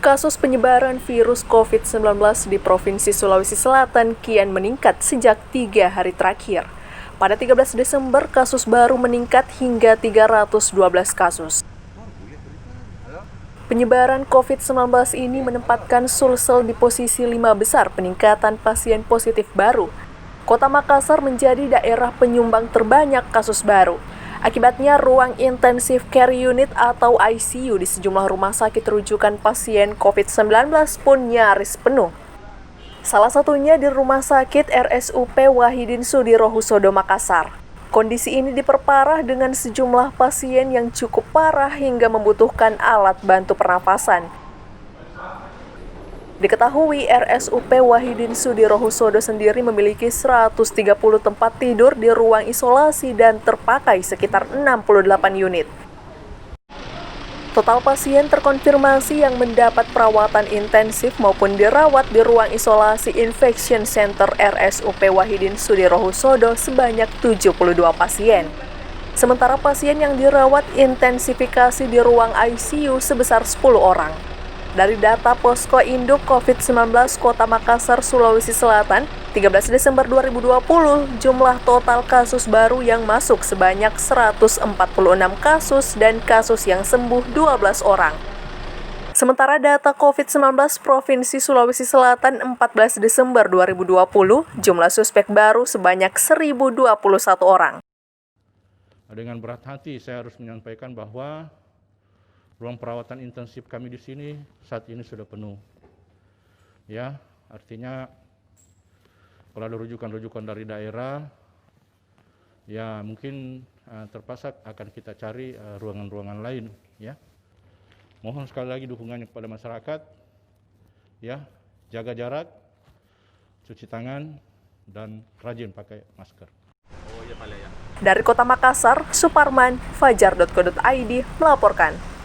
Kasus penyebaran virus COVID-19 di Provinsi Sulawesi Selatan kian meningkat sejak 3 hari terakhir. Pada 13 Desember, kasus baru meningkat hingga 312 kasus. Penyebaran COVID-19 ini menempatkan Sulsel di posisi 5 besar peningkatan pasien positif baru. Kota Makassar menjadi daerah penyumbang terbanyak kasus baru. Akibatnya, ruang intensive care unit atau ICU di sejumlah rumah sakit rujukan pasien COVID-19 pun nyaris penuh. Salah satunya di Rumah Sakit RSUP Wahidin Sudirohusodo Makassar. Kondisi ini diperparah dengan sejumlah pasien yang cukup parah hingga membutuhkan alat bantu pernafasan. Diketahui RSUP Wahidin Sudirohusodo sendiri memiliki 130 tempat tidur di ruang isolasi dan terpakai sekitar 68 unit. Total pasien terkonfirmasi yang mendapat perawatan intensif maupun dirawat di ruang isolasi Infection Center RSUP Wahidin Sudirohusodo sebanyak 72 pasien. Sementara pasien yang dirawat intensifikasi di ruang ICU sebesar 10 orang. Dari data Posko Induk COVID-19 Kota Makassar, Sulawesi Selatan, 13 Desember 2020, jumlah total kasus baru yang masuk sebanyak 146 kasus dan kasus yang sembuh 12 orang. Sementara data COVID-19 Provinsi Sulawesi Selatan 14 Desember 2020, jumlah suspek baru sebanyak 1.021 orang. Dengan berat hati saya harus menyampaikan bahwa ruang perawatan intensif kami di sini saat ini sudah penuh. Ya, artinya kalau ada rujukan-rujukan dari daerah, ya mungkin terpaksa akan kita cari ruangan-ruangan lain. Ya, mohon sekali lagi dukungannya kepada masyarakat. Ya, jaga jarak, cuci tangan, dan rajin pakai masker. Dari Kota Makassar, Suparman, Fajar.co.id melaporkan.